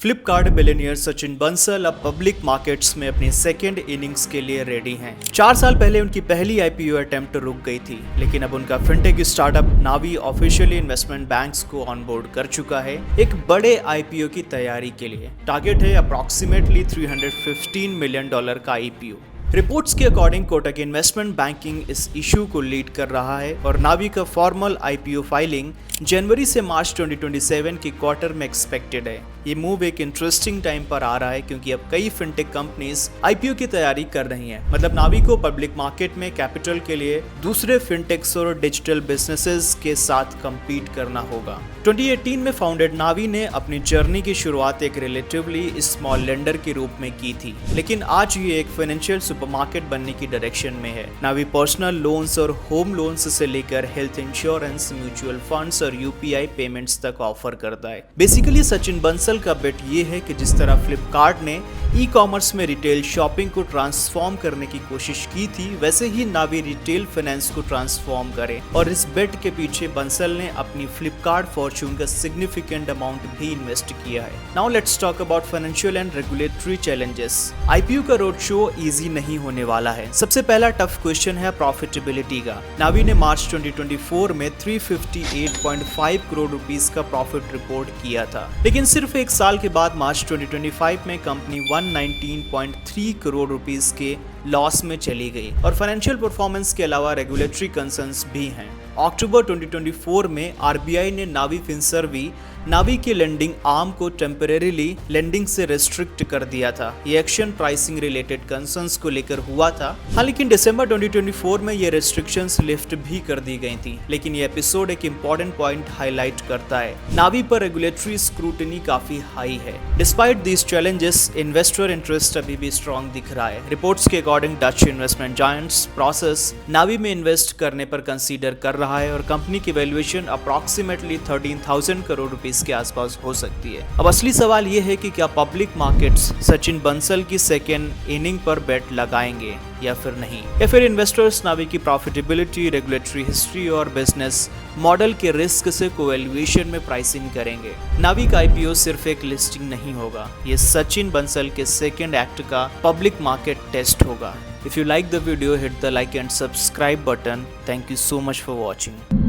Flipkart billionaire Sachin Bansal अब public markets में अपनी सेकेंड इनिंग्स के लिए रेडी हैं। 4 साल पहले उनकी पहली आईपीओ अटेम्प्ट रुक गई थी, लेकिन अब उनका फिनटेक स्टार्टअप नावी ऑफिशियली इन्वेस्टमेंट बैंक्स को ऑनबोर्ड कर चुका है एक बड़े आईपीओ की तैयारी के लिए। टारगेट है अप्रॉक्सीमेटली $315 मिलियन का आईपीओ। रिपोर्ट्स के अकॉर्डिंग कोटक इन्वेस्टमेंट बैंकिंग इस इशू को लीड कर रहा है और नावी का फॉर्मल आईपीओ फाइलिंग जनवरी से मार्च 2027 के क्वार्टर में एक्सपेक्टेड है। ये मूव एक इंटरेस्टिंग टाइम पर आ रहा है क्योंकि अब कई फिनटेक कंपनीज आईपीओ की तैयारी कर रही हैं। मतलब नावी को पब्लिक मार्केट में कैपिटल के लिए दूसरे फिनटेक्स और डिजिटल बिजनेसेस के साथ compete करना होगा। 2018 में फाउंडेड नावी ने अपनी जर्नी की शुरुआत एक रिलेटिवली स्मॉल लेंडर के रूप में की थी, लेकिन आज ये एक फाइनेंशियल सुपरमार्केट बनने की डायरेक्शन में है। नावी पर्सनल लोन्स और होम लोन्स से लेकर हेल्थ इंश्योरेंस, म्यूचुअल फंड्स और यूपीआई पेमेंट्स तक ऑफर करता है। बेसिकली सचिन बंसल का बेट ये है कि जिस तरह फ्लिपकार्ट ने ई कॉमर्स में रिटेल शॉपिंग को ट्रांसफॉर्म करने की कोशिश की थी, वैसे ही नावी रिटेल फाइनेंस को ट्रांसफॉर्म करे। और इस बेट के पीछे बंसल ने अपनी फ्लिपकार्ट फॉर्च्यून का सिग्निफिकेंट अमाउंट भी इन्वेस्ट किया है। Now let's talk about financial and regulatory challenges. IPO का रोड शो इजी नहीं होने वाला है। सबसे पहला टफ क्वेश्चन है प्रॉफिटेबिलिटी का। नावी ने मार्च 2024 में 358.5 करोड़ रुपीस का प्रॉफिट रिपोर्ट किया था, लेकिन सिर्फ एक साल के बाद मार्च 2025 में कंपनी 119.3 करोड़ रुपीस के लॉस में चली गई और फाइनेंशियल परफॉर्मेंस के अलावा रेगुलेटरी कंसर्न्स भी हैं। अक्टूबर 2024 में आरबीआई ने नावी फिनसर्वी नावी के लेंडिंग आर्म को टेम्परेरीली लेंडिंग से रेस्ट्रिक्ट कर दिया था। ये एक्शन प्राइसिंग रिलेटेड कंसर्न्स को लेकर हुआ था। हाँ, लेकिन दिसंबर 2024 में ये रेस्ट्रिक्शंस लिफ्ट भी कर दी गई थी। लेकिन ये एपिसोड एक इंपॉर्टेंट पॉइंट हाईलाइट करता है। नावी पर रेगुलेटरी स्क्रूटनी काफी हाई है। Despite these challenges, investor interest अभी भी स्ट्रॉन्ग दिख रहा है। रिपोर्ट्स के according Dutch investment giants Prosus Navi में इन्वेस्ट करने पर कंसीडर कर रहा है और कंपनी की वैल्यूएशन अप्रॉक्सीमेटली 13,000 करोड़ रुपीस के आसपास हो सकती है। अब असली सवाल यह है कि क्या पब्लिक मार्केट्स सचिन बंसल की सेकेंड इनिंग पर बेट लगाएंगे या फिर नहीं, या फिर इन्वेस्टर्स नावी की प्रॉफिटेबिलिटी, रेगुलेटरी हिस्ट्री और बिजनेस मॉडल के रिस्क से कोवैल्यूएशन में प्राइसिंग करेंगे। नावी का आईपीओ सिर्फ एक लिस्टिंग नहीं होगा, ये सचिन बंसल के सेकेंड एक्ट का पब्लिक मार्केट टेस्ट होगा। If you like the video, hit the like and subscribe button. Thank you so much for watching.